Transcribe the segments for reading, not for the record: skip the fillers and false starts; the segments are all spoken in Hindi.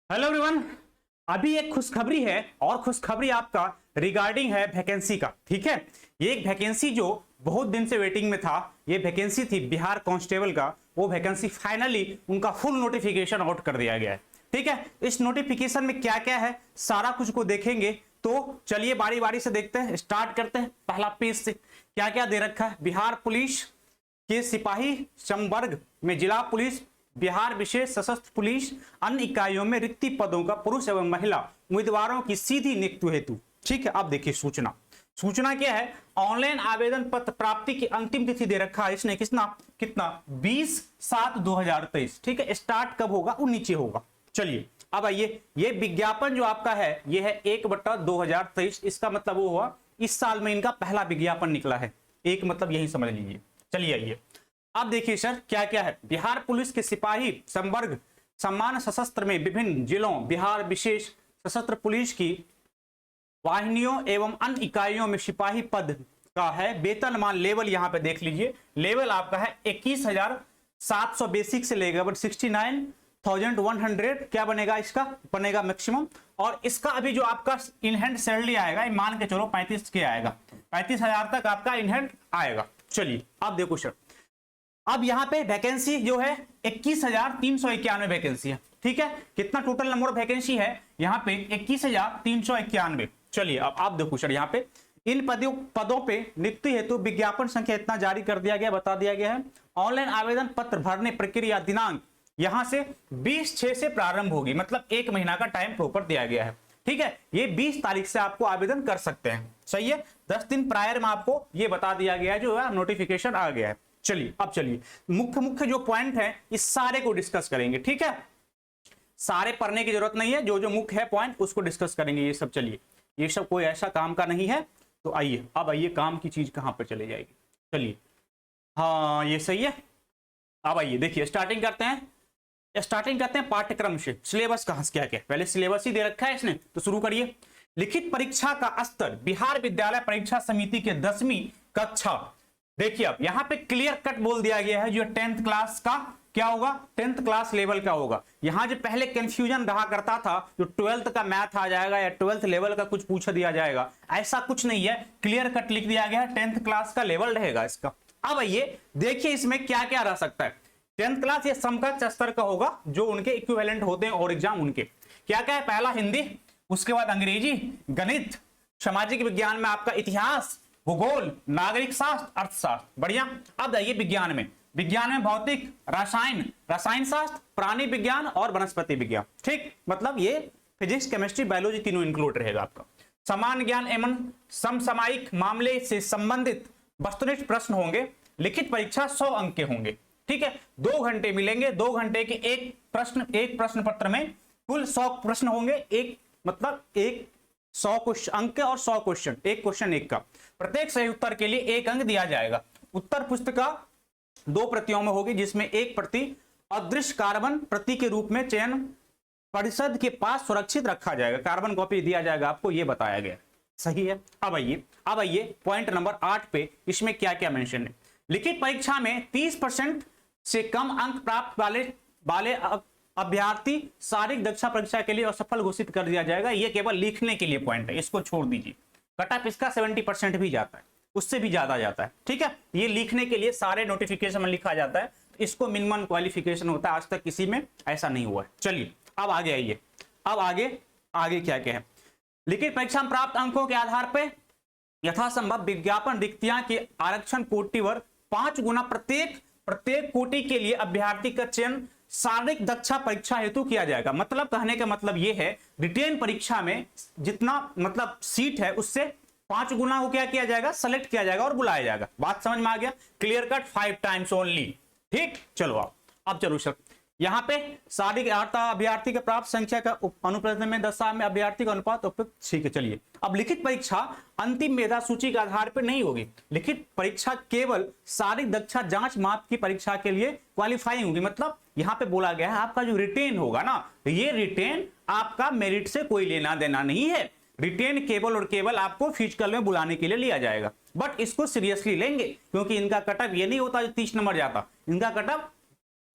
Hello everyone. अभी एक खुशखबरी है और खुशखबरी आपका रिगार्डिंग है वैकेंसी का। ठीक है, ये एक वैकेंसी जो बहुत दिन से वेटिंग में था, ये वैकेंसी थी बिहार कांस्टेबल का। वो वैकेंसी फाइनली उनका फुल नोटिफिकेशन आउट कर दिया गया है। ठीक है, इस नोटिफिकेशन में क्या क्या है सारा कुछ को देखेंगे। तो चलिए बारी बारी से देखते हैं, स्टार्ट करते हैं पहला पेज से। क्या क्या दे रखा है? बिहार पुलिस के सिपाही संवर्ग में जिला पुलिस, बिहार विशेष सशस्त्र पुलिस अन्य इकाइयों में रिक्ति पदों का पुरुष एवं महिला उम्मीदवारों की सीधी नियुक्ति हेतु। ठीक है, अब देखिए सूचना क्या है। ऑनलाइन आवेदन पत्र प्राप्ति की अंतिम तिथि दे रखा है इसने कितना 20/7/2023। ठीक है, स्टार्ट कब होगा वो नीचे होगा। चलिए अब आइए, ये विज्ञापन जो आपका है ये है 1/2023। इसका मतलब वो हुआ इस साल में इनका पहला विज्ञापन निकला है। एक मतलब यही समझ लीजिए। चलिए आइए अब देखिए सर क्या क्या है। बिहार पुलिस के सिपाही संवर्ग सम्मान सशस्त्र में विभिन्न जिलों बिहार विशेष सशस्त्र पुलिस की वाहिनियों एवं अन्य इकाइयों में सिपाही पद का है। वेतनमान लेवल यहाँ पे देख लीजिए, लेवल आपका है 21,700 बेसिक से लेकर 69,100 क्या बनेगा, इसका बनेगा मैक्सिमम। और इसका अभी जो आपका इन हैंड सैलरी आएगा मान के चलो 35 के आएगा, 35,000 तक आपका इन हैंड आएगा। चलिए अब देखो सर, अब यहाँ पे वैकेंसी जो है 21,391 वैकेंसी है। ठीक है, कितना टोटल नंबर ऑफ वैकेंसी है यहाँ पे 21,391। चलिए अब आप देखो सर, यहाँ पे इन पदों पे नियुक्ति हेतु विज्ञापन संख्या इतना जारी कर दिया गया, बता दिया गया है। ऑनलाइन आवेदन पत्र भरने प्रक्रिया दिनांक यहाँ से 20/6 से प्रारंभ होगी, मतलब एक महीना का टाइम प्रॉपर दिया गया है। ठीक है, ये 20 तारीख से आपको आवेदन कर सकते हैं। सही है, 10 दिन प्रायर में आपको ये बता दिया गया है, जो है नोटिफिकेशन आ गया है। चलिए अब चलिए मुख्य जो पॉइंट है इस सारे को डिस्कस करेंगे। ठीक है, सारे पढ़ने की जरूरत नहीं है, जो मुख्य है पॉइंट उसको डिस्कस करेंगे ये सब। चलिए ये सब कोई ऐसा काम का नहीं है। तो आइए अब आइए काम की चीज कहां पर चले जाएगी। चलिए हाँ ये सही है। अब आइए देखिए स्टार्टिंग करते हैं पाठ्यक्रम से। सिलेबस कहां से क्या पहले सिलेबस ही दे रखा है इसने, तो शुरू करिए। लिखित परीक्षा का स्तर बिहार विद्यालय परीक्षा समिति के 10वीं कक्षा। देखिए अब यहाँ पे क्लियर कट बोल दिया गया है, जो 10th क्लास का क्या होगा, 10th क्लास लेवल का होगा। यहाँ जो पहले कंफ्यूजन रहा करता था, जो 12th का मैथ आ जाएगा या 12th लेवल का कुछ पूछ दिया जाएगा, ऐसा कुछ नहीं है। क्लियर कट लिख दिया गया है 10th क्लास का लेवल रहेगा इसका। अब आइए देखिए इसमें क्या क्या रह सकता है। 10th क्लास ये समकक्ष स्तर का होगा, जो उनके इक्विवेलेंट होते हैं और एग्जाम उनके क्या क्या है। पहला हिंदी, उसके बाद अंग्रेजी, गणित, सामाजिक विज्ञान में आपका इतिहास, भूगोल, नागरिक शास्त्र, अर्थशास्त्र। बढ़िया। अब आइए विज्ञान में भौतिक, रसायन शास्त्र, प्राणी विज्ञान और वनस्पति विज्ञान। ठीक, मतलब ये फिजिक्स, केमिस्ट्री, बायोलॉजी तीनों इंक्लूड रहेगा आपका। समान ज्ञान एवं समसामयिक मामले से संबंधित वस्तुनिष्ठ प्रश्न होंगे। लिखित परीक्षा 100 अंक के होंगे। ठीक है, 2 घंटे मिलेंगे। 2 घंटे के एक प्रश्न पत्र में कुल 100 प्रश्न होंगे। एक मतलब 100 अंक और 100 क्वेश्चन, एक क्वेश्चन एक का। प्रत्येक सही उत्तर के लिए 1 अंक दिया जाएगा। उत्तर पुस्तिका 2 प्रतियों में होगी, जिसमें एक प्रति अदृश्य कार्बन प्रति के रूप में चयन परिषद के पास सुरक्षित रखा जाएगा। कार्बन कॉपी दिया जाएगा आपको, ये बताया गया। सही है। अब आइए पॉइंट नंबर 8 पे, इसमें क्या क्या मेंशन है। लिखित परीक्षा में 30% से कम अंक प्राप्त वाले अभ्यर्थी शारीरिक दक्षता परीक्षा के लिए असफल घोषित कर दिया जाएगा। ये केवल लिखने के लिए पॉइंट है, इसको छोड़ दीजिए। कट ऑफ इसका 70% भी जाता है, उससे भी ज्यादा जाता है। ठीक है, ये लिखने के लिए सारे नोटिफिकेशन में लिखा जाता है, इसको मिनिमम क्वालिफिकेशन होता है। आज तक किसी में ऐसा नहीं हुआ है। चलिए अब आगे आइए। अब आगे क्या क्या है। लिखित परीक्षा में प्राप्त अंकों के आधार पर यथासंभव विज्ञापन रिक्तियां के आरक्षण कोटिवर 5 गुना प्रत्येक कोटि के लिए अभ्यर्थी का चयन शारीरिक दक्षता परीक्षा हेतु किया जाएगा। मतलब कहने का मतलब यह है, रिटेन परीक्षा में जितना मतलब सीट है उससे 5 गुना को क्या किया जाएगा, सेलेक्ट किया जाएगा और बुलाया जाएगा। बात समझ में आ गया? Clear cut, 5 times only. ठीक, चलो अब चलो सर, यहाँ पे शारीरिक अर्हता अभ्यर्थी के प्राप्त संख्या का अनुपात में 10 में अभ्यर्थी का अनुपात उपयुक्त। ठीक है, चलिए अब लिखित परीक्षा अंतिम मेधा सूची के आधार पर नहीं होगी। लिखित परीक्षा केवल शारीरिक दक्षता जांच माप की परीक्षा के लिए क्वालिफाइंग होगी। मतलब यहाँ पे बोला गया है आपका जो रिटेन होगा ना, ये रिटेन आपका मेरिट से कोई लेना देना नहीं है। रिटेन केवल और केवल आपको फिजिकल में बुलाने के लिए लिया जाएगा। बट इसको सीरियसली लेंगे, क्योंकि इनका कटअप ये नहीं होता जो 30 नंबर जाता, इनका कटअप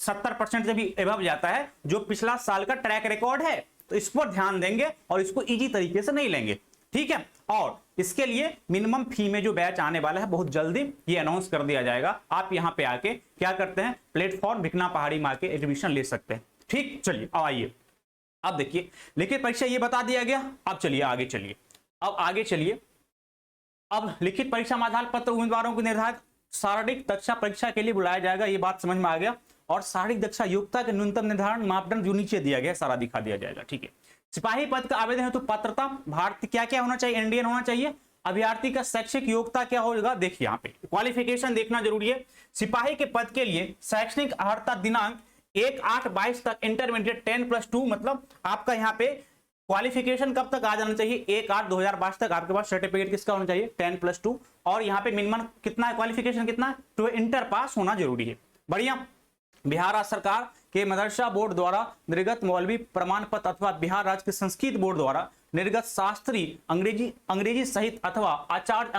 70% से भी एबव जाता है, जो पिछला साल का ट्रैक रिकॉर्ड है। तो इस पर ध्यान देंगे और इसको इजी तरीके से नहीं लेंगे, ठीक है। और इसके लिए मिनिमम फी में जो बैच आने वाला है बहुत जल्दी ये अनाउंस कर दिया जाएगा। आप यहां पे आके क्या करते हैं, प्लेटफॉर्म भिकना पहाड़ी मार के एडमिशन ले सकते हैं, ठीक। चलिए अब आइए, अब देखिए लिखित परीक्षा ये बता दिया गया। अब चलिए आगे चलिए, अब आगे चलिए। अब लिखित परीक्षा में आधार पत्र उम्मीदवारों को निर्धारित शारीरिक दक्षता परीक्षा के लिए बुलाया जाएगा, ये बात समझ में आ गया। और शारीरिक दक्षता योग्यता के न्यूनतम निर्धारण मापदंड जो नीचे दिया गया सारा दिखा दिया जाएगा, ठीक है। सिपाही पद का आवेदन है तो पात्रता भारतीय क्या क्या होना चाहिए, इंडियन होना चाहिए। अभ्यर्थी का शैक्षिक योग्यता क्या होगा, देखिए यहाँ पे क्वालिफिकेशन देखना जरूरी है। सिपाही के पद के लिए शैक्षणिक अर्हता दिनांक 1/8/22 तक इंटरमीडिएट 10+2, मतलब आपका यहाँ पे क्वालिफिकेशन कब तक आ जाना चाहिए, 1/8/2022 तक आपके पास सर्टिफिकेट किसका होना चाहिए, 10+2। और यहाँ पे मिनिमम कितना है, क्वालिफिकेशन कितना है, तो इंटर पास होना जरूरी है। बढ़िया। बिहार राज्य सरकार के मदरसा बोर्ड द्वारा निर्गत मौलवी प्रमाण पत्र अथवा बिहार राज्य के संस्कृत बोर्ड द्वारा निर्गत शास्त्री अंग्रेजी सहित अथवा आचार्य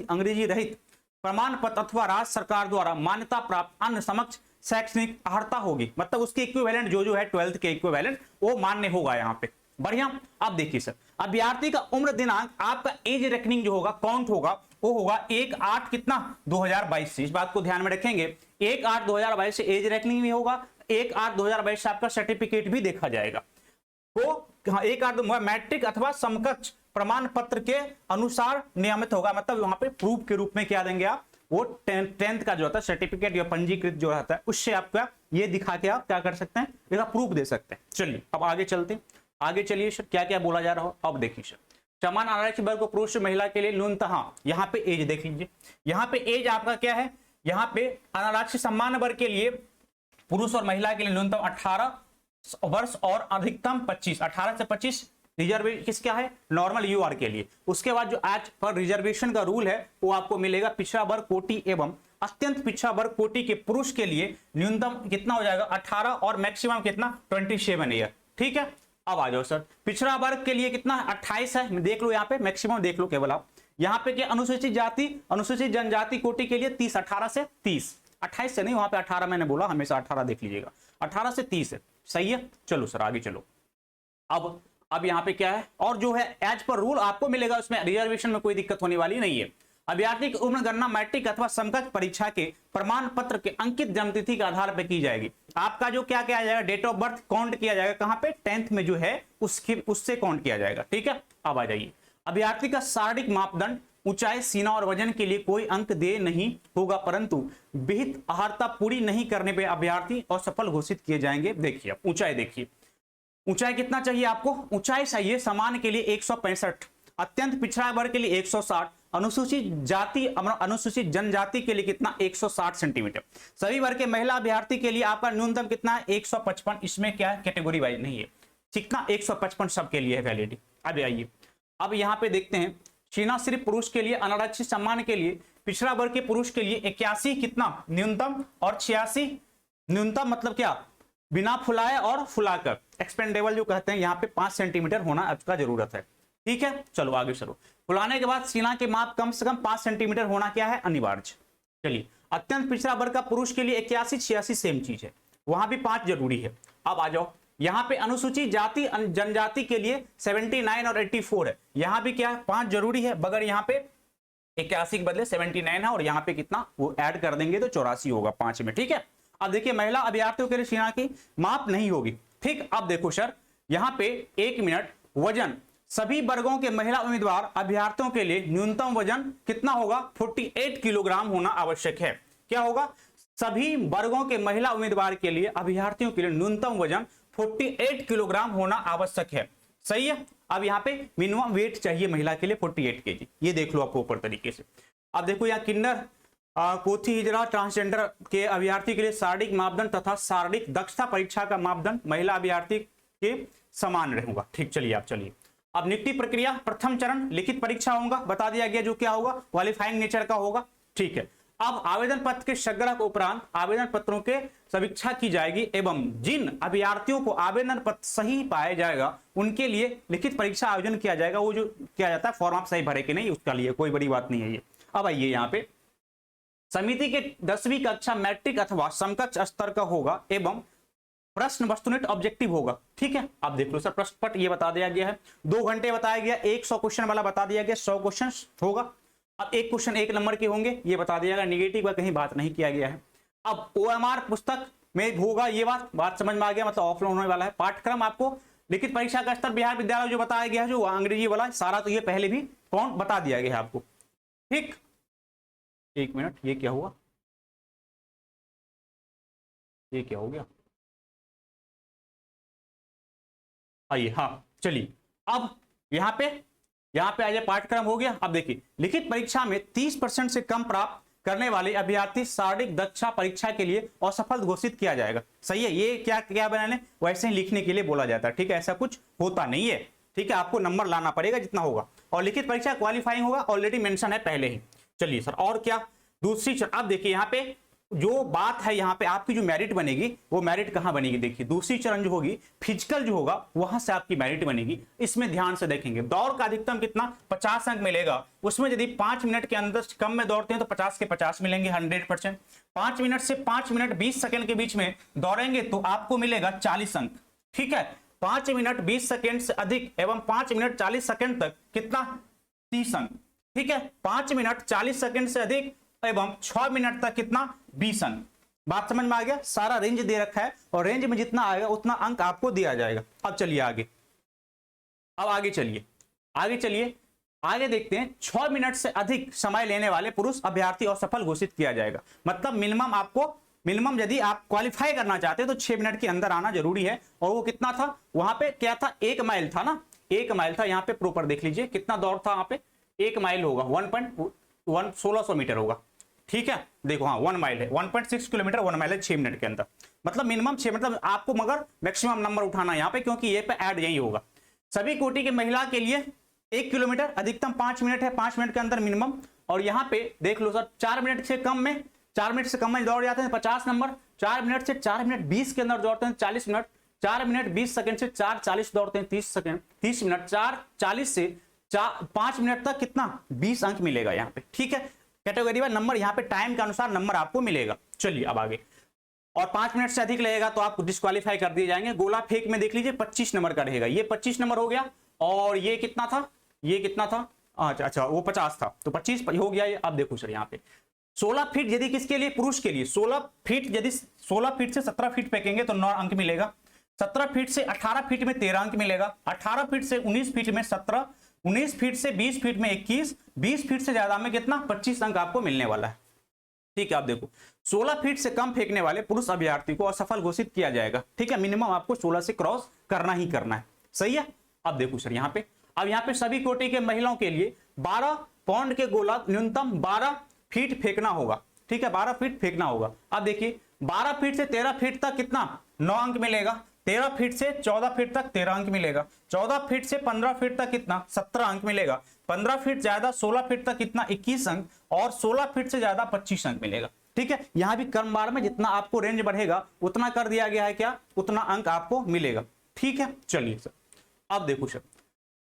अंग्रेजी रहित प्रमाण पत्र अथवा राज्य सरकार द्वारा मान्यता प्राप्त अन्य समक्ष शैक्षणिक अर्हता होगी, मतलब उसके इक्विवेलेंट जो है 12th के इक्विवेलेंट वो मान्य होगा यहाँ पे। बढ़िया। अब देखिए सर, अभ्यर्थी का उम्र दिनांक आपका एज रेकनिंग जो होगा, काउंट होगा, वो होगा 1/8 कितना 2022 से। इस बात को ध्यान में रखेंगे, 1/8/2022 से एज रेकनिंग भी होगा, 1/8/2022 से आपका सर्टिफिकेट भी देखा जाएगा। तो 1/8 मैट्रिक अथवा समकक्ष प्रमाण पत्र के अनुसार नियमित होगा, मतलब वहां पे प्रूफ के रूप में क्या देंगे आप, वो 10th का जो होता है सर्टिफिकेट या पंजीकृत जो रहता है उससे आपका ये दिखा के आप क्या कर सकते हैं, इसका प्रूफ दे सकते हैं। चलिए अब आगे चलते हैं, आगे चलिए सर क्या क्या बोला जा रहा हो। अब देखिए सर, समान आरक्षित वर्ग को पुरुष महिला के लिए न्यूनतम, यहाँ पे एज देख लीजिए, यहाँ पे एज आपका क्या है, यहाँ पे अनारक्षित सम्मान वर्ग के लिए पुरुष और महिला के लिए न्यूनतम 18 वर्ष और अधिकतम 25, 18 से 25 रिजर्वेशन किस क्या है, नॉर्मल यूआर के लिए। उसके बाद जो आज पर रिजर्वेशन का रूल है वो आपको मिलेगा पिछड़ा वर्ग कोटि एवं अत्यंत पिछड़ा वर्ग कोटि के पुरुष के लिए न्यूनतम कितना हो जाएगा 18 और मैक्सिमम कितना 27 ईयर, ठीक है। अब आ जाओ सर, पिछड़ा वर्ग के लिए कितना 28 है, देख लो यहाँ पे मैक्सिमम देख लो केवल आप, यहाँ पे क्या अनुसूचित जाति अनुसूचित जनजाति कोटि के लिए 30, 18 से 30, 28 से नहीं, वहां पे 18 मैंने बोला, हमेशा 18 देख लीजिएगा, 18 से 30 है, सही है। चलो सर आगे चलो। अब यहाँ पे क्या है, और जो है एज पर रूल आपको मिलेगा, उसमें रिजर्वेशन में कोई दिक्कत होने वाली नहीं है। अभ्यर्थी की उम्र गणना मैट्रिक अथवा समकक्ष परीक्षा के प्रमाण पत्र के अंकित जन्मतिथि के आधार पर की जाएगी। आपका जो क्या किया जाएगा, डेट ऑफ बर्थ काउंट किया जाएगा, कहां पे 10th में जो है उससे काउंट किया जाएगा, ठीक है। अब आ जाइए, अभ्यर्थी का शारीरिक मापदंड ऊंचाई, सीना और वजन के लिए कोई अंक दे नहीं होगा, परंतु विहित अर्हता पूरी नहीं करने पर अभ्यर्थी असफल घोषित किए जाएंगे। देखिए ऊंचाई, देखिए ऊंचाई कितना चाहिए आपको, ऊंचाई चाहिए सामान्य के लिए 165, अत्यंत पिछड़ा वर्ग के लिए 160, अनुसूचित जाति अनुसूचित जनजाति के लिए कितना 160 सेंटीमीटर, सभी वर्ग के महिला अभ्यर्थी के लिए आपका न्यूनतम कितना है 155, इसमें क्या है कैटेगरी वाइज नहीं है, कितना 155 सबके लिए है वैलिडिटी। अब आइए, अब यहाँ पे देखते हैं, सीना सिर्फ पुरुष के लिए, अनारक्षित सम्मान के लिए, पिछड़ा वर्ग के पुरुष के लिए 81 कितना न्यूनतम और 86 न्यूनतम, मतलब क्या बिना फुलाए और फुलाकर, एक्सपेंडेबल जो कहते हैं, यहाँ पे 5 सेंटीमीटर होना आपका जरूरत है, ठीक है। चलो आगे चलो, फुलाने के बाद सीना के माप कम से कम 5 सेंटीमीटर होना क्या है अनिवार्य। चलिए, अत्यंत पिछड़ा वर्ग का पुरुष के लिए 81 86 सेम चीज है, वहां भी 5 जरूरी है। अब आ जाओ, यहाँ पे अनुसूचित जाति जनजाति के लिए 79 और 84 है, यहाँ भी क्या 5 जरूरी है, बगैर यहाँ पे 81 के बदले 79 है और यहाँ पे कितना वो ऐड कर देंगे तो 84 होगा 5 में, ठीक है। अब देखिए, महिला अभ्यर्थियों के लिए सीना की माप नहीं होगी, ठीक। अब देखो सर, यहाँ पे 1 मिनट, वजन सभी वर्गों के महिला उम्मीदवार अभ्यर्थियों के लिए न्यूनतम वजन कितना होगा 48 किलोग्राम होना आवश्यक है। क्या होगा, सभी वर्गों के महिला उम्मीदवार के लिए अभ्यर्थियों के लिए न्यूनतम वजन 48 किलोग्राम होना आवश्यक है, सही है। अब यहाँ पे मिनिमम वेट चाहिए महिला के लिए 48 kg, ये देख लो आप प्रॉपर तरीके से। अब देखो यहाँ किन्नर कोथी हिजरा ट्रांसजेंडर के अभ्यर्थी के लिए शारीरिक मापदंड तथा शारीरिक दक्षता परीक्षा का मापदंड महिला अभ्यर्थी के समान रहेगा, ठीक। चलिए आप चलिए, अब नियुक्ति प्रक्रिया, प्रथम चरण लिखित परीक्षा होगा, बता दिया गया जो क्या होगा क्वालिफाइंग नेचर का होगा, ठीक है। अब आवेदन पत्र के संग्रह के उपरांत आवेदन पत्रों के समीक्षा की जाएगी एवं जिन अभ्यर्थियों को आवेदन पत्र सही पाया जाएगा उनके लिए लिखित परीक्षा आयोजन किया जाएगा। वो जो किया जाता है फॉर्म आप सही भरे कि नहीं, उसका लिए कोई बड़ी बात नहीं है ये। अब आइए, यहाँ पे समिति के 10वीं कक्षा मैट्रिक अथवा समकक्ष स्तर का होगा एवं प्रश्न वस्तुनिष्ठ ऑब्जेक्टिव होगा। ठीक है, आप देख लो सर प्रश्न पट ये बता दिया गया है, 2 घंटे बताया गया, 100 क्वेश्चन वाला बता दिया गया, 100 क्वेश्चन होगा। अब एक क्वेश्चन 1 नंबर के होंगे ये बता दिया गया, निगेटिव का कहीं बात नहीं किया गया है। अब OMR पुस्तक में होगा, ये बात समझ में आ गया, मतलब ऑफलाइन होने वाला है। पाठ्यक्रम आपको लिखित परीक्षा का स्तर बिहार विद्यालय जो बताया गया है, जो अंग्रेजी वाला सारा, तो ये पहले भी कौन बता दिया गया है आपको। ठीक, 1 मिनट, ये क्या हुआ, ये क्या हो गया, आइए, हाँ चलिए, अब यहाँ पे आ जाए, पाठ्यक्रम हो गया। अब देखिए, लिखित परीक्षा में 30% से कम प्राप्त करने वाले अभ्यर्थी शारीरिक दक्षता परीक्षा के लिए असफल घोषित किया जाएगा। सही है, ये क्या बनाने वैसे ही लिखने के लिए बोला जाता है। ठीक है, ऐसा कुछ होता नहीं है। ठीक है, आपको नंबर लाना पड़ेगा जितना होगा, और लिखित परीक्षा क्वालिफाइंग होगा, ऑलरेडी मेंशन है पहले ही। चलिए सर, और क्या दूसरी, अब देखिए यहाँ पे जो बात है, यहाँ पे आपकी जो मेरिट बनेगी वो मेरिट कहाँ बनेगी, देखिए दूसरी चरण जो होगी फिजिकल जो होगा वहां से आपकी मेरिट बनेगी। इसमें ध्यान से देखेंगे, दौड़ का अधिकतम कितना 50 अंक मिलेगा, उसमें यदि 5 मिनट के अंदर कम में दौड़ते हैं तो 50 के 50 मिलेंगे 100%। 5 मिनट से 5 मिनट 20 सेकंड के बीच में दौड़ेंगे तो आपको मिलेगा 40 अंक। ठीक है, 5 मिनट 20 सेकंड से अधिक एवं 5 मिनट 40 सेकंड तक कितना, 30 अंक। ठीक है, 5 मिनट 40 सेकंड से अधिक एवं 6 मिनट तक कितना, 20 अंक। बात समझ में आ गया, सारा रेंज दे रखा है और रेंज में जितना आएगा उतना अंक आपको दिया जाएगा। अब चलिए आगे, अब आगे चलिए, आगे देखते हैं। 6 मिनट से अधिक समय लेने वाले पुरुष अभ्यर्थी असफल घोषित किया जाएगा। मतलब मिनिमम यदि आप क्वालिफाई करना चाहते हैं तो 6 मिनट के अंदर आना जरूरी है। और वो कितना था, वहां पे क्या था, 1 माइल था ना, 1 माइल था। यहाँ पे प्रॉपर देख लीजिए कितना दौड़ था, यहाँ पे 1 माइल होगा, 1600 मीटर होगा। ठीक है, देखो हाँ 1 माइल है, 1.6 किलोमीटर 1 माइल है 6 मिनट के अंदर। मतलब मिनिमम 6 मतलब आपको, मगर मैक्सिमम नंबर उठाना है यहाँ पे, क्योंकि ये पे ऐड यही होगा। सभी कोटि के महिला के लिए 1 किलोमीटर, अधिकतम 5 मिनट है, 5 मिनट के अंदर मिनिमम। और यहाँ पे देख लो सर, 4 मिनट से कम में दौड़ जाते हैं 50 नंबर, 4 मिनट से 4 मिनट 20 के अंदर दौड़ते हैं 40 मिनट, 4 मिनट 20 सेकंड से 4:40 दौड़ते हैं 30 मिनट, 4:40 से 5 मिनट तक कितना, 20 अंक मिलेगा यहाँ पे। ठीक है, कैटेगरी वाइज नंबर यहाँ पे टाइम के अनुसार नंबर आपको मिलेगा। चलिए अब आगे, और 5 मिनट से अधिक लगेगा तो आपको डिस्क्वालीफाई कर दिए जाएंगे। गोला फेंक में देख लीजिए 25 नंबर का रहेगा, ये 25 नंबर हो गया। और ये कितना था, अच्छा वो 50 था, तो 25 हो गया ये। अब देखो सर यहाँ पे 16 फीट यदि किसके लिए, पुरुष के लिए 16 फीट, यदि 16 फीट से 17 फीट फेंकेंगे तो 9 अंक मिलेगा। 17 फीट से 18 फीट में 13 अंक मिलेगा। 18 फीट से 19 फीट में 17, 19 फीट से 20 फीट में 21, 20 फीट से ज्यादा में कितना, 25 अंक आपको मिलने वाला है। ठीक है, आप देखो 16 फीट से कम फेंकने वाले पुरुष अभ्यर्थी को असफल घोषित किया जाएगा। ठीक है, मिनिमम आपको 16 से क्रॉस करना ही करना है। सही है, अब देखो सर यहाँ पे सभी कोटि के महिलाओं के लिए 12 पाउंड के गोला न्यूनतम 12 फीट फेंकना होगा। ठीक है, 12 फीट फेंकना होगा। अब देखिए 12 फीट से 13 फीट तक कितना, 9 अंक मिलेगा। 13 फीट से 14 फीट तक 13 अंक मिलेगा। 14 फीट से 15 फीट तक कितना, 17 अंक मिलेगा। 15 फीट ज्यादा 16 फीट तक कितना, 21 अंक। और 16 फीट से ज्यादा 25 अंक मिलेगा। ठीक है, यहां भी क्रमवार में जितना आपको रेंज बढ़ेगा उतना कर दिया गया है, क्या, उतना अंक आपको मिलेगा। ठीक है, चलिए सर अब देखो सर,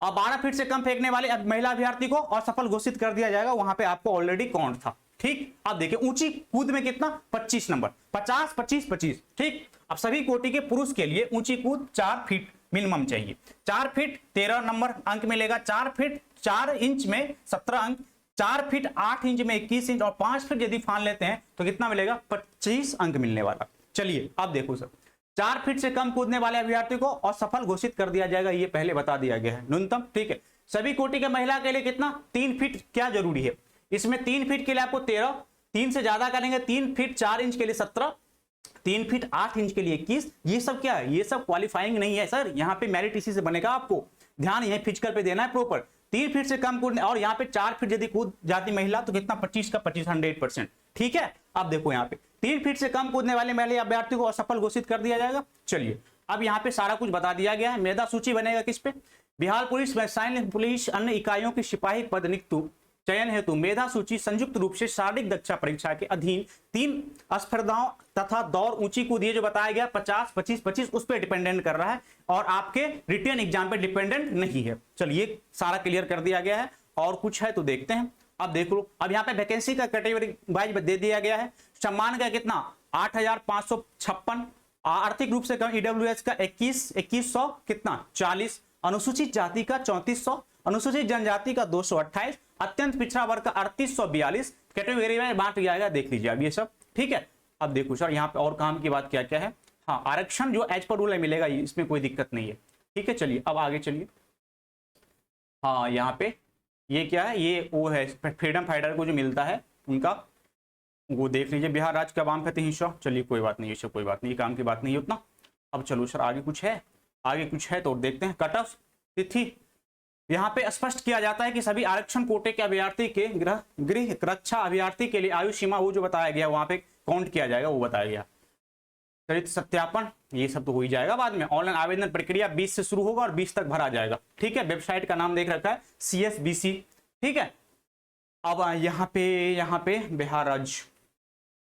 अब 12 फीट से कम फेंकने वाले महिला अभ्यर्थी को असफल घोषित कर दिया जाएगा। वहां पे आपको ऑलरेडी काउंट था। ठीक, अब देखिए ऊंची कूद में कितना, 25 नंबर, 50 25 25। ठीक, अब सभी कोटि के पुरुष के लिए ऊंची कूद 4 फीट मिनिमम चाहिए। 4 फीट 13 नंबर अंक मिलेगा। 4 फीट 4 इंच में 17 अंक, 4 फीट 8 इंच में 21 इंच, और 5 फीट यदि फान लेते हैं तो कितना मिलेगा, 25 अंक मिलने वाला। चलिए अब देखो सर, 4 फीट से कम कूदने वाले अभ्यर्थी को असफल घोषित कर दिया जाएगा, ये पहले बता दिया गया है न्यूनतम। ठीक है, सभी कोटि के महिला के लिए कितना, 3 फीट क्या जरूरी है इसमें, 3 फीट के लिए आपको 13, 3 से ज्यादा करेंगे 3 फीट 4 इंच के लिए 17, 3 फीट 8 इंच के लिए 21। ये सब क्या है, ये सब क्वालिफाइंग नहीं है सर, यहाँ पे मेरिट इसी से बनेगा। आपको ध्यान यही फिजिकल पे देना है प्रॉपर। 3 फीट से कम कूदने, और यहाँ पे 4 फीट यदि कूद जाती महिला तो कितना, 25 का 25 100%। ठीक है, अब देखो यहाँ पे 3 फीट से कम कूदने वाले महिला अभ्यर्थी को असफल घोषित कर दिया जाएगा। चलिए अब यहाँ पे सारा कुछ बता दिया गया है। मेधा सूची बनेगा किस पे, बिहार पुलिस व सैन्य पुलिस अन्य इकाइयों की सिपाही पद नियुक्ति चयन हेतु मेधा सूची संयुक्त रूप से शारीरिक दक्षता परीक्षा के अधीन 3 स्पर्धाओं तथा दौड़ ऊंची कूद, ये जो बताया गया 50 25 25 उस पर डिपेंडेंट कर रहा है, और आपके रिटन एग्जाम पे डिपेंडेंट नहीं है। चलिए सारा क्लियर कर दिया गया है, और कुछ है तो देखते हैं। अब देख लो, अब यहाँ पे वैकेंसी का कैटेगरी वाइज दे दिया गया है। सम्मान का कितना, 8556, आर्थिक रूप से कम ईडब्ल्यूएस का 2100 कितना 40, अनुसूचित जाति का 3400, अनुसूचित जनजाति का 228, अत्यंत पिछड़ा वर्ग का 3842, कैटेगरी में बांट दिया गया, देख लीजिए अब ये सब। ठीक है, अब देखो सर यहाँ पे और काम की बात क्या क्या है। हाँ, आरक्षण जो एज पर रूल है मिलेगा, इसमें कोई दिक्कत नहीं है। ठीक है, चलिए अब आगे चलिए। हाँ, यहाँ पे ये क्या है, ये वो है फ्रीडम फाइटर को जो मिलता है उनका, वो देख लीजिए। बिहार राज्य का वाम प्रति हिस्सा, चलिए कोई बात नहीं, ये सब कोई बात नहीं, काम की बात नहीं है उतना। अब चलो सर आगे कुछ है, आगे कुछ है तो देखते हैं। कट ऑफ तिथि यहाँ पे स्पष्ट किया जाता है कि सभी आरक्षण कोटे के अभ्यर्थी के गृह रक्षा अभ्यर्थी के लिए आयु सीमा वो जो बताया गया वहां पे काउंट किया जाएगा, वो बताया गया। चरित्र सत्यापन ये सब तो हो ही जाएगा बाद में। ऑनलाइन आवेदन प्रक्रिया 20 से शुरू होगा और 20 तक भरा जाएगा। ठीक है, वेबसाइट का नाम देख रखा है CSBC। ठीक है, अब यहाँ पे बिहार राज्य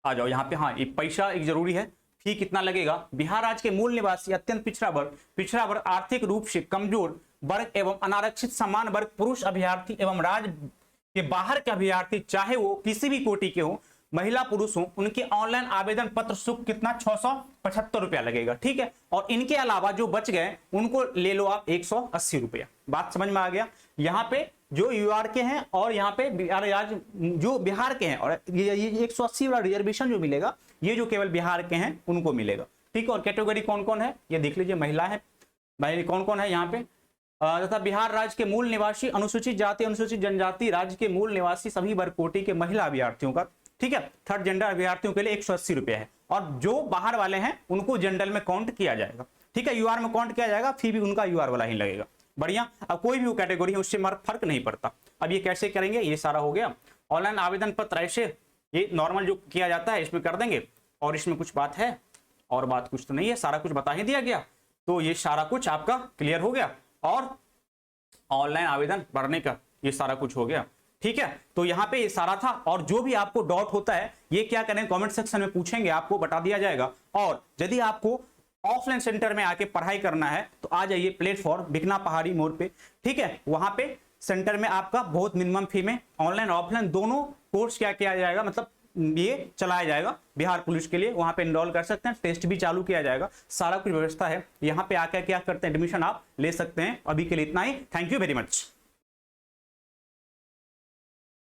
आ जाओ यहाँ पे। हाँ, ये पैसा एक जरूरी है। फी कितना लगेगा? बिहार राज्य के मूल निवासी, अत्यंत पिछड़ा वर्ग, आर्थिक रूप से कमजोर वर्ग एवं अनारक्षित समान वर्ग पुरुष अभ्यर्थी एवं राज्य के बाहर के अभ्यर्थी, चाहे वो किसी भी कोटि के हो, महिला पुरुष हो, उनके ऑनलाइन आवेदन पत्र शुल्क कितना 675 रुपया लगेगा। ठीक है, और इनके अलावा जो बच गए उनको ले लो आप 180 रुपया। बात समझ में आ गया? यहाँ पे जो यूआर के हैं और यहाँ पे जो बिहार के हैं, और ये 180 वाला रिजर्वेशन जो मिलेगा ये जो केवल बिहार के हैं उनको मिलेगा। ठीक है, और कैटेगरी कौन कौन है ये देख लीजिए। महिला है, कौन कौन है यहाँ पे, तथा बिहार राज्य के मूल निवासी, अनुसूचित जाति, अनुसूचित जनजाति, राज्य के मूल निवासी सभी वर्ग कोटि के महिला अभ्यर्थियों का। ठीक है, थर्ड जेंडर अभ्यर्थियों के लिए 180 रुपया है, और जो बाहर वाले हैं उनको जनरल में काउंट किया जाएगा। ठीक है, यूआर में काउंट किया जाएगा, फी भी उनका यूआर वाला ही लगेगा। बढ़िया, अब कोई भी वो कैटेगरी है उससे फर्क नहीं पड़ता। अब ये कैसे करेंगे, ये सारा हो गया। ऑनलाइन आवेदन पत्र ऐसे ये नॉर्मल जो किया जाता है इसमें कर देंगे, और इसमें कुछ बात है और बात कुछ तो नहीं है, सारा कुछ बता ही दिया गया। तो ये सारा कुछ आपका क्लियर हो गया, और ऑनलाइन आवेदन भरने का ये सारा कुछ हो गया। ठीक है, तो यहाँ पे ये सारा था, और जो भी आपको डाउट होता है ये क्या करें, कमेंट सेक्शन में पूछेंगे, आपको बता दिया जाएगा। और यदि आपको ऑफलाइन सेंटर में आके पढ़ाई करना है तो आ जाइए प्लेटफॉर्म बिकना पहाड़ी मोड़ पे। ठीक है, वहां पे सेंटर में आपका बहुत मिनिमम फी में ऑनलाइन ऑफलाइन दोनों कोर्स क्या किया जाएगा, मतलब ये चलाया जाएगा बिहार पुलिस के लिए। वहां पे एनरोल कर सकते हैं, टेस्ट भी चालू किया जाएगा, सारा कुछ व्यवस्था है। यहाँ पे आकर क्या करते हैं, एडमिशन आप ले सकते हैं। अभी के लिए इतना ही, थैंक यू वेरी मच।